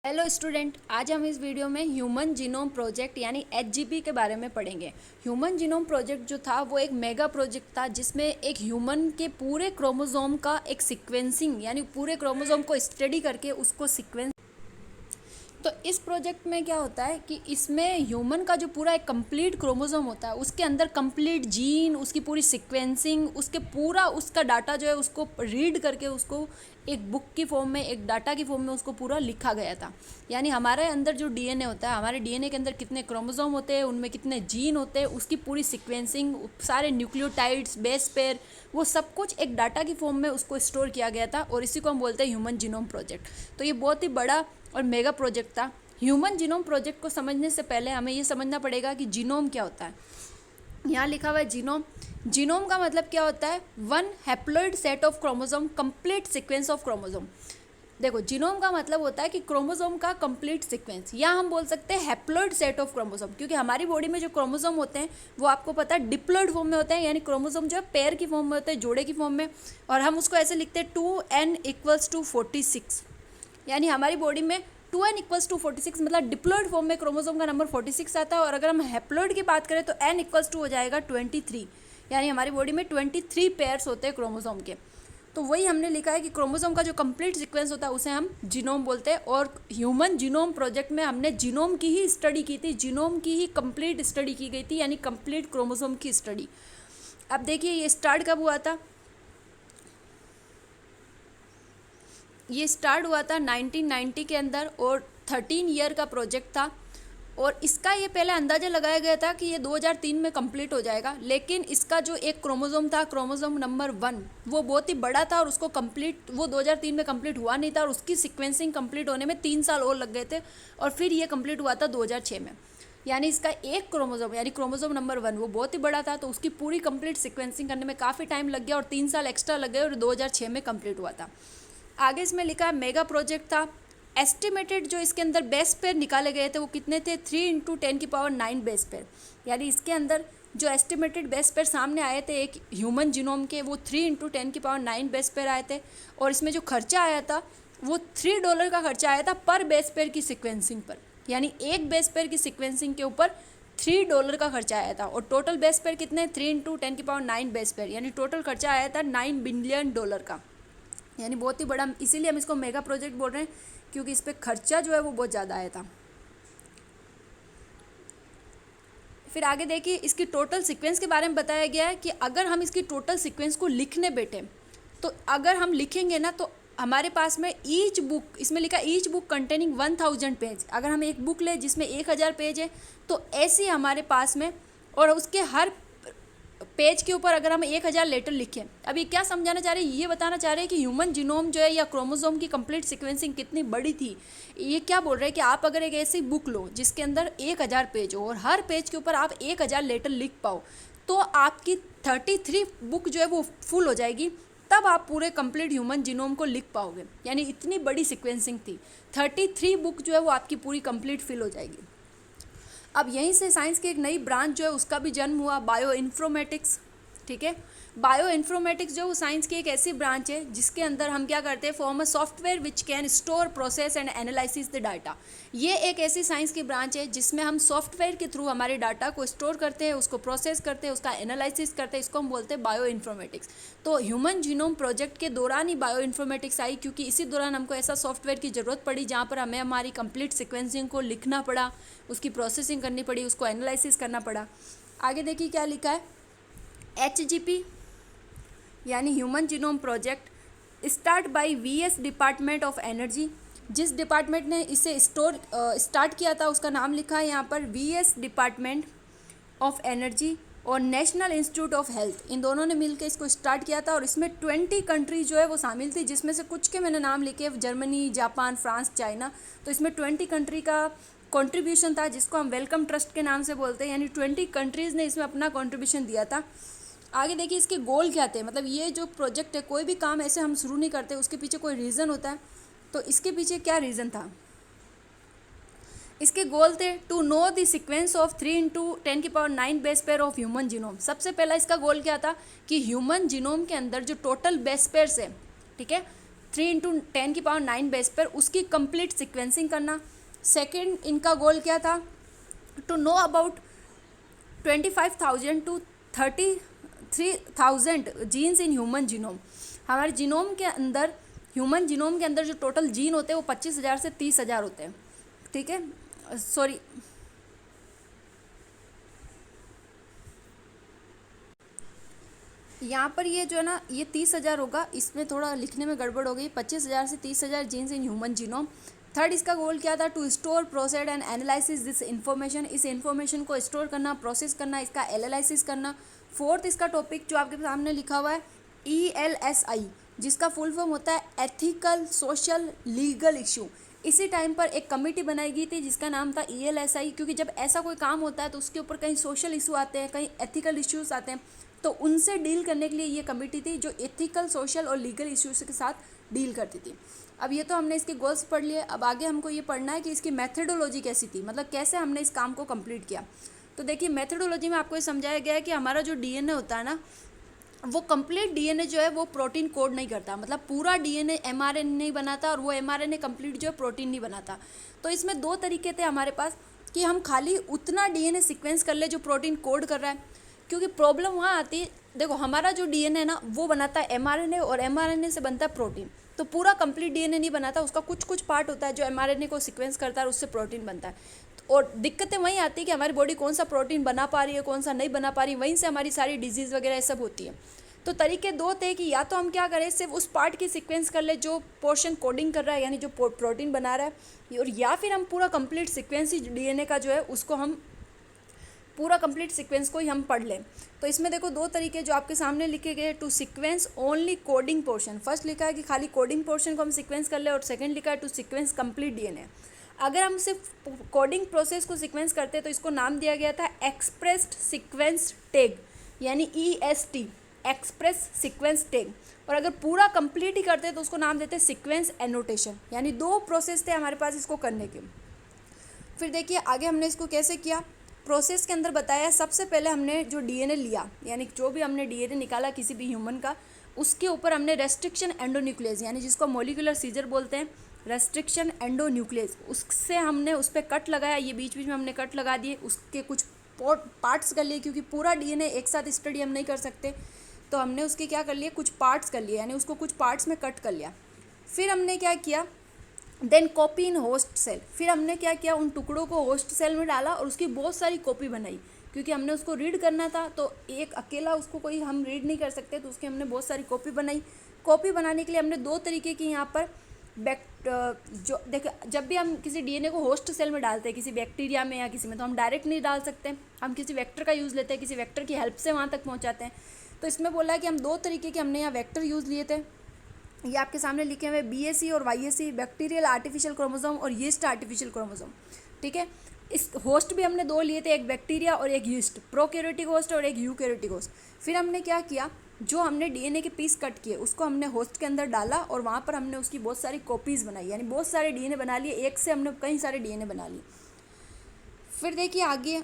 Hello student, आज हम इस वीडियो में ह्यूमन जीनोम प्रोजेक्ट यानी एचजीपी के बारे में पढ़ेंगे। ह्यूमन जीनोम प्रोजेक्ट जो था वो एक मेगा प्रोजेक्ट था जिसमें एक ह्यूमन के पूरे क्रोमोसोम का एक सीक्वेंसिंग यानी पूरे क्रोमोसोम को स्टडी करके उसको सीक्वेंस। तो इस प्रोजेक्ट में क्या होता है कि इसमें ह्यूमन का जो पूरा एक कंप्लीट क्रोमोसोम होता है उसके अंदर कंप्लीट जीन, उसकी पूरी सीक्वेंसिंग, उसके पूरा उसका डाटा जो है उसको रीड करके उसको एक बुक की फॉर्म में, एक डाटा की फॉर्म में उसको पूरा लिखा गया था। यानी हमारे अंदर जो डीएनए होता है, हमारे डीएनए के अंदर कितने क्रोमोसोम होते हैं, उनमें कितने जीन होते हैं, उसकी पूरी सीक्वेंसिंग, सारे न्यूक्लियोटाइड्स, बेस पेयर, वो सब कुछ एक डाटा की फॉर्म में उसको स्टोर किया गया था और इसी को हम बोलते हैं ह्यूमन जीनोम प्रोजेक्ट। तो ये बहुत ही बड़ा और मेगा प्रोजेक्ट था। ह्यूमन जीनोम प्रोजेक्ट को समझने से पहले हमें ये समझना पड़ेगा कि जीनोम क्या होता है। यहाँ लिखा हुआ है जीनोम। जीनोम का मतलब क्या होता है? One haploid set of chromosome, complete sequence of chromosome. देखो, जीनोम का मतलब होता है कि क्रोमोसोम का कंप्लीट सीक्वेंस, या हम बोल सकते हैं हैप्लॉइड सेट ऑफ क्रोमोसोम, क्योंकि हमारी बॉडी में जो क्रोमोसोम होते हैं वो आपको पता है डिप्लॉइड फॉर्म में होते हैं, यानी क्रोमोसोम जो है पेयर की फॉर्म में होते हैं, जोड़े की फॉर्म में। और हम उसको ऐसे लिखते हैं 2n = 46, यानी हमारी बॉडी में 2n = 46 मतलब डिप्लॉइड फॉर्म में क्रोमोसोम का नंबर 46 आता है। और अगर हम हैप्लॉइड की बात करें तो n = हो जाएगा 23, यानी हमारी बॉडी में 23 पेयर्स होते हैं क्रोमोसोम के। तो वही हमने लिखा है कि क्रोमोसोम का जो कंप्लीट सीक्वेंस होता है उसे हम जीनोम बोलते हैं। और ह्यूमन जीनोम प्रोजेक्ट में हमने जीनोम की ही स्टडी की थी, जीनोम की ही कंप्लीट स्टडी की गई थी, यानी कंप्लीट क्रोमोसोम की स्टडी। अब देखिए ये स्टार्ट कब हुआ था? ये स्टार्ट हुआ था 1990 के अंदर और 13 ईयर का प्रोजेक्ट था। और इसका ये पहले अंदाज़ा लगाया गया था कि ये 2003 में कंप्लीट हो जाएगा, लेकिन इसका जो एक क्रोमोसोम था, क्रोमोसोम नंबर 1, वो बहुत ही बड़ा था और उसको कंप्लीट वो 2003 में कंप्लीट हुआ नहीं था और उसकी सीक्वेंसिंग कंप्लीट होने में 3 साल और लग गए थे। और फिर ये कंप्लीट हुआ था 2006 में। यानी इसका एक क्रोमोसोम यानी क्रोमोसोम नंबर 1 वो बहुत ही बड़ा था, तो उसकी पूरी कंप्लीट सीक्वेंसिंग करने में काफ़ी टाइम लग गया और 3 साल एक्स्ट्रा लग गए और 2006 में कंप्लीट हुआ था। आगे इसमें लिखा है मेगा प्रोजेक्ट था। एस्टिमेटेड जो इसके अंदर बेस पेयर निकाले गए थे वो कितने थे? 3 × 10⁹ बेस पेयर। यानी इसके अंदर जो एस्टिमेटेड बेस पेयर सामने आए थे एक ह्यूमन जीनोम के, वो 3 × 10⁹ बेस पेयर आए थे। और इसमें जो खर्चा आया था वो $3 का खर्चा आया था पर बेस पेयर की सिक्वेंसिंग पर, यानी एक बेस पेयर की सिक्वेंसिंग के ऊपर $3 का खर्चा आया था। और टोटल बेस पेयर कितने? 3 × 10⁹ बेस पेयर, यानी टोटल खर्चा आया था $9 बिलियन का, यानी बहुत ही बड़ा। इसीलिए हम इसको मेगा प्रोजेक्ट बोल रहे हैं क्योंकि इस पर खर्चा जो है वो बहुत ज़्यादा आया था। फिर आगे देखिए इसकी टोटल सीक्वेंस के बारे में बताया गया है कि अगर हम इसकी टोटल सीक्वेंस को लिखने बैठे तो अगर हम लिखेंगे ना तो हमारे पास में ईच बुक, इसमें लिखा ईच बुक कंटेनिंग 1000 पेज। अगर हम एक बुक ले जिसमें 1000 पेज है तो ऐसे हमारे पास में, और उसके हर पेज के ऊपर अगर हम 1000 लेटर लिखें। अब ये क्या समझाना चाह रहे हैं? ये बताना चाह रहे हैं कि ह्यूमन जीनोम जो है या क्रोमोसोम की कंप्लीट सीक्वेंसिंग कितनी बड़ी थी। ये क्या बोल रहे हैं कि आप अगर एक ऐसी बुक लो जिसके अंदर 1000 पेज हो और हर पेज के ऊपर आप 1000 लेटर लिख पाओ तो आपकी 33 बुक जो है वो फुल हो जाएगी, तब आप पूरे कंप्लीट ह्यूमन जीनोम को लिख पाओगे। यानी इतनी बड़ी सीक्वेंसिंग थी, 33 बुक जो है वो आपकी पूरी कंप्लीट फिल हो जाएगी। अब यहीं से साइंस की एक नई ब्रांच जो है उसका भी जन्म हुआ, बायो इन्फॉर्मेटिक्स। ठीक है, बायो इन्फॉर्मेटिक्स जो साइंस की एक ऐसी ब्रांच है जिसके अंदर हम क्या करते हैं, form a software which can store, process and analysis the data. ये एक ऐसी साइंस की ब्रांच है जिसमें हम सॉफ्टवेयर के थ्रू हमारे डाटा को स्टोर करते हैं, उसको प्रोसेस करते हैं, उसका एनालिसिस करते हैं। इसको हम बोलते हैं बायो इन्फॉर्मेटिक्स। तो ह्यूमन जीनोम प्रोजेक्ट के दौरान ही बायो इन्फॉर्मेटिक्स आई, क्योंकि इसी दौरान हमको ऐसा सॉफ्टवेयर की ज़रूरत पड़ी जहाँ पर हमें हमारी कंप्लीट सिक्वेंसिंग को लिखना पड़ा, उसकी प्रोसेसिंग करनी पड़ी, उसको एनालिसिस करना पड़ा। आगे देखिए क्या लिखा है, HGP यानी human genome project start by VS department of energy. जिस डिपार्टमेंट ने इसे स्टार्ट किया था उसका नाम लिखा है यहाँ पर VS डिपार्टमेंट ऑफ एनर्जी और नेशनल इंस्टीट्यूट ऑफ हेल्थ। इन दोनों ने मिलकर इसको स्टार्ट किया था और इसमें 20 कंट्री जो है वो शामिल थी, जिसमें से कुछ के मैंने नाम लिखे, जर्मनी, जापान, फ्रांस, चाइना। तो इसमें 20 कंट्री का कंट्रीब्यूशन था जिसको हम वेलकम ट्रस्ट के नाम से बोलते हैं, यानी 20 कंट्रीज़ ने इसमें अपना कंट्रीब्यूशन दिया था। आगे देखिए इसके गोल क्या थे, मतलब ये जो प्रोजेक्ट है, कोई भी काम ऐसे हम शुरू नहीं करते, उसके पीछे कोई रीज़न होता है। तो इसके पीछे क्या रीज़न था? इसके गोल थे to know the sequence of 3 × 10⁹ base pair of human genome. सबसे पहला इसका गोल क्या था कि ह्यूमन जीनोम के अंदर जो टोटल बेस पेयर्स है, ठीक है, 3 × 10⁹ बेस पर उसकी कंप्लीट सीक्वेंसिंग करना। सेकंड इनका गोल क्या था, to know about 25,000 to 33,000 genes in human genome. हमारे जीनोम के अंदर, ह्यूमन जीनोम के अंदर जो टोटल जीन होते हैं वो 25,000 से 30,000 होते हैं, ठीक है। सॉरी, यहाँ पर ये जो है ना, ये 30,000 होगा, इसमें थोड़ा लिखने में गड़बड़ हो गई। 25,000 से 30,000 genes in human genome. Third इसका गोल क्या था, to store, process and analysis this information. इस इन्फॉर्मेशन को स्टोर करना, प्रोसेस करना, इसका एनालिसिस करना। फोर्थ इसका टॉपिक जो आपके सामने लिखा हुआ है ELSI, जिसका फुल फॉर्म होता है एथिकल सोशल लीगल इशू। इसी टाइम पर एक कमेटी बनाई गई थी जिसका नाम था ELSI, क्योंकि जब ऐसा कोई काम होता है तो उसके ऊपर कहीं सोशल इशू आते हैं, कहीं एथिकल इश्यूज आते हैं, तो उनसे डील करने के लिए ये कमेटी थी जो एथिकल, सोशल और लीगल इश्यूज के साथ डील करती थी। अब ये तो हमने इसके गोल्स पढ़ लिए। अब आगे हमको ये पढ़ना है कि इसकी मेथडोलॉजी कैसी थी, मतलब कैसे हमने इस काम को कंप्लीट किया। तो देखिए, मेथडोलॉजी में आपको ये समझाया गया है कि हमारा जो DNA होता है ना, वो कंप्लीट DNA जो है वो प्रोटीन कोड नहीं करता, मतलब पूरा DNA mRNA नहीं बनाता, और वो mRNA कंप्लीट जो है प्रोटीन नहीं बनाता। तो इसमें दो तरीके थे हमारे पास कि हम खाली उतना DNA सीक्वेंस कर ले जो प्रोटीन कोड कर रहा है, क्योंकि प्रॉब्लम वहाँ आती है। देखो, हमारा जो DNA है ना वो बनाता है mRNA, और mRNA से बनता है प्रोटीन। तो पूरा कंप्लीट DNA नहीं बनाता, उसका कुछ कुछ पार्ट होता है जो mRNA को सीक्वेंस करता है और उससे प्रोटीन बनता है। और दिक्कतें वहीं आती है कि हमारी बॉडी कौन सा प्रोटीन बना पा रही है, कौन सा नहीं बना पा रही, वहीं से हमारी सारी डिजीज़ वगैरह ये सब होती है। तो तरीके दो थे कि या तो हम क्या करें, सिर्फ उस पार्ट की सीक्वेंस कर ले जो पोर्शन कोडिंग कर रहा है, यानी जो प्रोटीन बना रहा है, और या फिर हम पूरा कंप्लीट सीक्वेंस ही DNA का जो है उसको हम पूरा कंप्लीट सीक्वेंस को ही हम पढ़ लें। तो इसमें देखो दो तरीके जो आपके सामने लिखे गए, to sequence only coding portion. First लिखा है कि खाली कोडिंग पोर्शन को हम सीक्वेंस कर ले, और सेकंड लिखा है टू सीक्वेंस कंप्लीट DNA। अगर हम सिर्फ कोडिंग प्रोसेस को सीक्वेंस करते तो इसको नाम दिया गया था एक्सप्रेस्ड सीक्वेंस टैग, यानी EST, एक्सप्रेस सीक्वेंस टैग। और अगर पूरा कंप्लीट ही करते तो उसको नाम देते सीक्वेंस एनोटेशन। यानी दो प्रोसेस थे हमारे पास इसको करने के। फिर देखिए आगे हमने इसको कैसे किया। प्रोसेस के अंदर बताया, सबसे पहले हमने जो DNA लिया, यानी जो भी हमने DNA निकाला किसी भी ह्यूमन का, उसके ऊपर हमने रेस्ट्रिक्शन एंडोन्यूक्लियस, यानी जिसको मॉलिक्यूलर सीजर बोलते हैं, रेस्ट्रिक्शन एंडोन्यूक्लियस, उससे हमने उस पर कट लगाया। ये बीच बीच में हमने कट लगा दिए, उसके कुछ पार्ट्स कर लिए, क्योंकि पूरा DNA एक साथ स्टडी हम नहीं कर सकते, तो हमने उसके क्या कर लिए, कुछ पार्ट्स कर लिए, यानी उसको कुछ पार्ट्स में कट कर लिया। फिर हमने क्या किया, then copy in host cell. फिर हमने क्या किया, उन टुकड़ों को होस्ट सेल में डाला और उसकी बहुत सारी कॉपी बनाई, क्योंकि हमने उसको रीड करना था, तो एक अकेला उसको कोई हम रीड नहीं कर सकते, तो उसकी हमने बहुत सारी कॉपी बनाई। कॉपी बनाने के लिए हमने दो तरीके की यहाँ पर जो देखो, जब भी हम किसी DNA को होस्ट सेल में डालते हैं, किसी बैक्टीरिया में या किसी में, तो हम डायरेक्ट नहीं डाल सकते, हम किसी वेक्टर का यूज़ लेते हैं, किसी वेक्टर की हेल्प से वहाँ तक पहुँचाते हैं। तो इसमें बोला है कि हम दो तरीके के हमने यहाँ वेक्टर यूज़ लिए थे। ये आपके सामने लिखे हुए BAC और YAC, बैक्टीरियल आर्टिफिशियल क्रोमोसोम और यीस्ट आर्टिफिशियल क्रोमोसोम, ठीक है। इस होस्ट भी हमने दो लिए थे, एक बैक्टीरिया और एक यीस्ट, प्रोकैरियोटिक होस्ट और एक यूकैरियोटिक होस्ट। फिर हमने क्या किया, जो हमने DNA के पीस कट किए उसको हमने होस्ट के अंदर डाला, और वहाँ पर हमने उसकी बहुत सारी कॉपीज़ बनाई, यानी बहुत सारे DNA बना लिए, एक से हमने कई सारे DNA बना लिए। फिर देखिए आगे,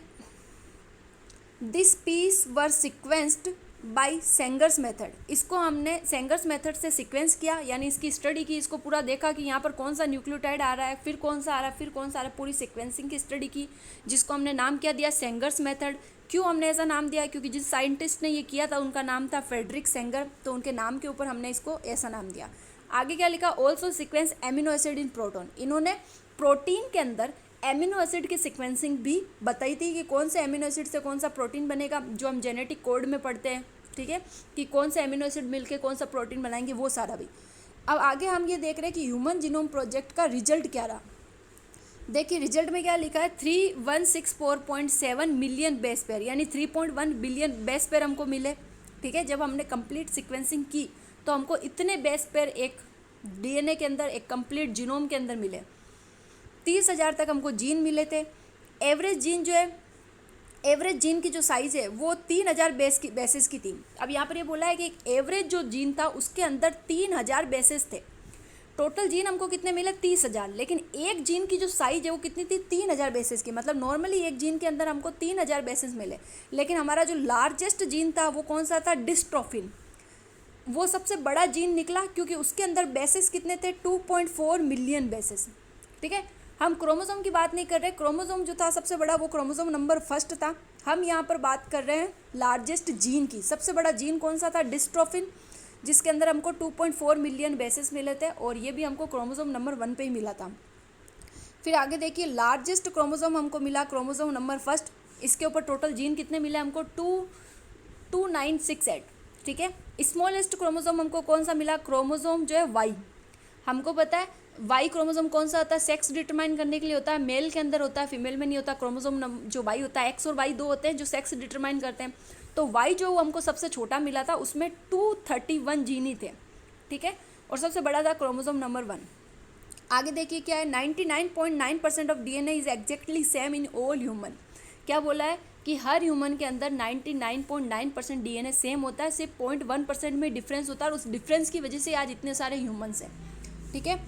this piece were sequenced by Sanger's method. इसको हमने सेंगर्स मेथड से सीक्वेंस किया, यानी इसकी स्टडी की, इसको पूरा देखा कि यहाँ पर कौन सा न्यूक्लियोटाइड आ रहा है, फिर कौन सा आ रहा है, फिर कौन सा आ रहा है, पूरी सीक्वेंसिंग की स्टडी की, जिसको हमने नाम क्या दिया, सेंगर्स मेथड। क्यों हमने ऐसा नाम दिया, क्योंकि जिस साइंटिस्ट ने ये किया था उनका नाम था फ्रेडरिक सेंगर, तो उनके नाम के ऊपर हमने इसको ऐसा नाम दिया। आगे क्या लिखा, also sequence amino acid in proton. इन्होंने प्रोटीन के अंदर एमिनो एसिड की सीक्वेंसिंग भी बताई थी कि कौन से एमिनो एसिड से कौन सा प्रोटीन बनेगा, जो हम जेनेटिक कोड में पढ़ते हैं, ठीक है, कि कौन सा एमिनो एसिड मिलके कौन सा प्रोटीन बनाएंगे, वो सारा भी। अब आगे हम ये देख रहे हैं कि ह्यूमन जीनोम प्रोजेक्ट का रिजल्ट क्या रहा। देखिए रिजल्ट में क्या लिखा है, 3164.7 मिलियन बेस पेयर, यानी 3.1 बिलियन बेस पेयर हमको मिले, ठीक है। जब हमने कंप्लीट सीक्वेंसिंग की तो हमको इतने बेस पेयर एक DNA के अंदर, एक कंप्लीट जीनोम के अंदर मिले। 30,000 तक हमको जीन मिले थे। एवरेज जीन जो है, एवरेज जीन की जो साइज़ है वो 3,000 बेसिस की थी। अब यहाँ पर ये बोला है कि एक एवरेज जो जीन था उसके अंदर 3,000 बेसिस थे। टोटल जीन हमको कितने मिले, 30,000, लेकिन एक जीन की जो साइज है वो कितनी थी, 3,000 बेसिस की। मतलब नॉर्मली एक जीन के अंदर हमको 3,000 बेसिस मिले, लेकिन हमारा जो लार्जेस्ट जीन था वो कौन सा था, डिस्ट्रोफिन। वो सबसे बड़ा जीन निकला क्योंकि उसके अंदर बेसिस कितने थे, 2.4 मिलियन बेसिस। ठीक है, हम क्रोमोसोम की बात नहीं कर रहे। क्रोमोसोम जो था सबसे बड़ा वो क्रोमोसोम नंबर फर्स्ट था। हम यहाँ पर बात कर रहे हैं लार्जेस्ट जीन की। सबसे बड़ा जीन कौन सा था, डिस्ट्रोफिन, जिसके अंदर हमको 2.4 मिलियन बेसिस मिले थे और ये भी हमको क्रोमोसोम नंबर 1 पे ही मिला था। फिर आगे देखिए, लार्जेस्ट क्रोमोसोम हमको मिला क्रोमोसोम नंबर फर्स्ट। इसके ऊपर टोटल जीन कितने मिले हमको, 2968। ठीक है, स्मॉलेस्ट क्रोमोसोम हमको कौन सा मिला, क्रोमोसोम जो है वाई। हमको पता है वाई क्रोमोसोम कौन सा होता है, सेक्स डिटरमाइन करने के लिए होता है, मेल के अंदर होता है, फीमेल में नहीं होता। क्रोमोसोम जो वाई होता है, एक्स और वाई दो होते हैं जो सेक्स डिटरमाइन करते हैं। तो वाई जो हमको सबसे छोटा मिला था उसमें 231 जीन ही थे। ठीक है, और सबसे बड़ा था क्रोमोसोम नंबर 1। आगे देखिए क्या है, 99.9% of DNA is exactly same in all human. क्या बोला है कि हर ह्यूमन के अंदर 99.9% डीएनए सेम होता है, सिर्फ 0.1% में डिफरेंस होता है और उस डिफरेंस की वजह से आज इतने सारे ह्यूमंस हैं। ठीक है,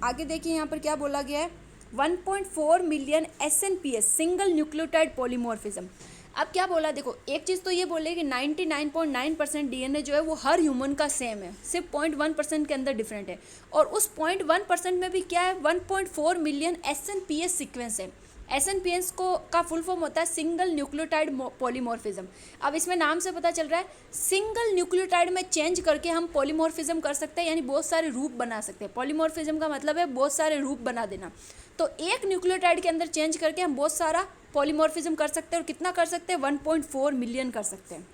आगे देखिए यहाँ पर क्या बोला गया है, 1.4 million SNPs single nucleotide polymorphism. अब क्या बोला, देखो एक चीज़ तो ये बोले कि 99.9% डीएनए जो है वो हर ह्यूमन का सेम है, सिर्फ 0.1% के अंदर डिफरेंट है। और उस 0.1% में भी क्या है, 1.4 मिलियन SNPs सीक्वेंस है। SNPs को का फुल फॉर्म होता है सिंगल न्यूक्लियोटाइड पॉलीमॉर्फिज्म। अब इसमें नाम से पता चल रहा है सिंगल न्यूक्लियोटाइड में चेंज करके हम पॉलीमॉर्फिज्म कर सकते हैं, यानी बहुत सारे रूप बना सकते हैं। पॉलीमॉर्फिज्म का मतलब है बहुत सारे रूप बना देना। तो एक न्यूक्लियोटाइड के अंदर चेंज करके हम बहुत सारा पॉलीमॉर्फिज्म कर सकते हैं। और कितना कर सकते हैं, 1.4 मिलियन कर सकते हैं।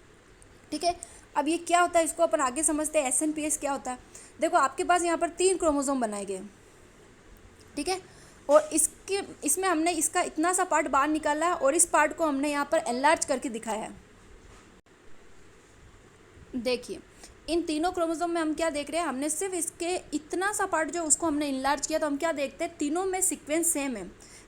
ठीक है, अब ये क्या होता है इसको अपन आगे समझते हैं। SNPs क्या होता है, देखो आपके पास यहाँ पर 3 क्रोमोसोम बनाए गए। ठीक है, और इसमें हमने इसका इतना सा पार्ट बाहर निकाला है और इस पार्ट को हमने यहाँ पर एनलार्ज करके दिखाया है। देखिए इन तीनों क्रोमोसोम में हम क्या देख रहे हैं, हमने सिर्फ इसके इतना सा पार्ट जो उसको हमने इनलार्ज किया, तो हम क्या देखते हैं, तीनों में सीक्वेंस सेम है।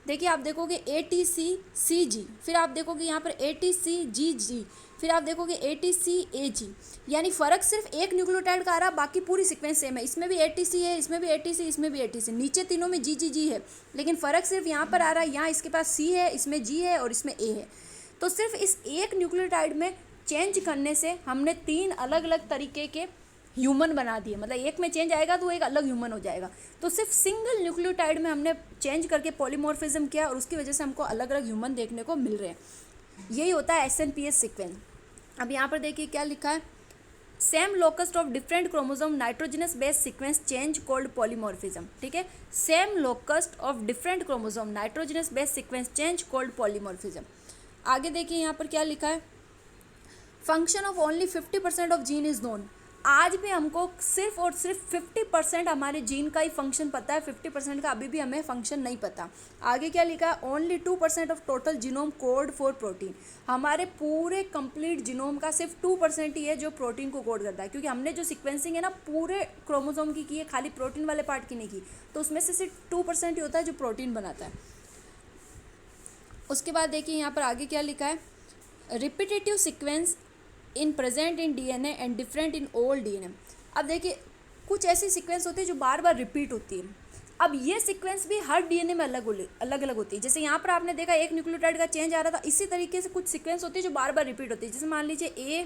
देखिए आप देखोगे ATCCG, फिर आप देखोगे यहाँ पर ATCGG, फिर आप देखोगे ATCAG, यानी फ़र्क सिर्फ एक न्यूक्लियोटाइड का आ रहा, बाकी पूरी सीक्वेंस सेम है। इसमें भी ATC है, इसमें भी ATC, इसमें भी ATC, नीचे तीनों में GGG है, लेकिन फ़र्क सिर्फ यहाँ पर आ रहा है, यहाँ इसके पास C है, इसमें G है और इसमें A है। तो सिर्फ इस एक न्यूक्लियोटाइड में चेंज करने से हमने 3 अलग अलग तरीके के ह्यूमन बना दिए। मतलब एक में चेंज आएगा तो एक अलग ह्यूमन हो जाएगा। तो सिर्फ सिंगल न्यूक्लियोटाइड में हमने चेंज करके पॉलीमॉर्फिज्म किया और उसकी वजह से हमको अलग अलग ह्यूमन देखने को मिल रहे हैं। यही होता है SNPs सीक्वेंस। अब यहाँ पर देखिए क्या लिखा है, same locust of different chromosome nitrogenous base sequence change called polymorphism. ठीक है, same locust of different chromosome nitrogenous base sequence change called polymorphism. आगे देखिए यहाँ पर क्या लिखा है, function of only 50% of gene is known. आज भी हमको सिर्फ और सिर्फ 50% हमारे जीन का ही फंक्शन पता है, 50% का अभी भी हमें फंक्शन नहीं पता। आगे क्या लिखा है, only 2% of total genome code for protein. हमारे पूरे कंप्लीट जीनोम का सिर्फ 2% ही है जो प्रोटीन को कोड करता है, क्योंकि हमने जो सिक्वेंसिंग है ना पूरे क्रोमोसोम की है, खाली प्रोटीन वाले पार्ट की नहीं की। तो उसमें से सिर्फ 2% ही होता है जो प्रोटीन बनाता है। उसके बाद देखिए यहाँ पर आगे क्या लिखा है, repetitive sequence in present in DNA and different in all DNA. अब देखिए कुछ ऐसी सीक्वेंस होती है जो बार बार रिपीट होती है। अब ये सीक्वेंस भी हर डीएनए में अलग अलग होती है। जैसे यहाँ पर आपने देखा एक न्यूक्लियोटाइड का चेंज आ रहा था, इसी तरीके से कुछ सीक्वेंस होती है जो बार बार रिपीट होती है। जैसे मान लीजिए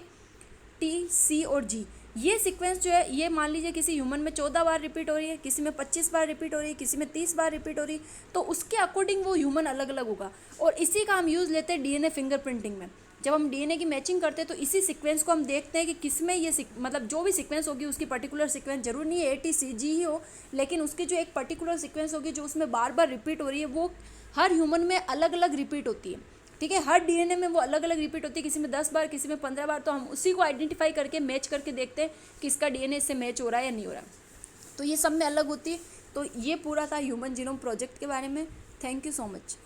ATC और G, ये सीक्वेंस जो है ये मान लीजिए किसी ह्यूमन में 14 बार रिपीट हो रही है, किसी में 25 बार रिपीट हो रही है, किसी में 30 बार रिपीट हो रही है। तो उसके अकॉर्डिंग वो ह्यूमन अलग अलग होगा। और इसी का हम यूज़ लेते हैं डीएनए फिंगरप्रिंटिंग में। जब हम डीएनए की मैचिंग करते हैं तो इसी सीक्वेंस को हम देखते हैं कि किस में ये मतलब जो भी सीक्वेंस होगी उसकी पर्टिकुलर सीक्वेंस जरूर नहीं है ATCG ही हो, लेकिन उसकी जो एक पर्टिकुलर सीक्वेंस होगी जो उसमें बार बार रिपीट हो रही है वो हर ह्यूमन में अलग अलग रिपीट होती है। ठीक है, हर डीएनए में वो अलग अलग रिपीट होती है, किसी में 10 बार, किसी में 15 बार। तो हम उसी को आइडेंटिफाई करके मैच करके देखते हैं कि इसका डीएनए इससे मैच हो रहा है या नहीं हो रहा। तो ये सब में अलग होती है। तो ये पूरा था ह्यूमन जीनोम प्रोजेक्ट के बारे में। Thank you so much.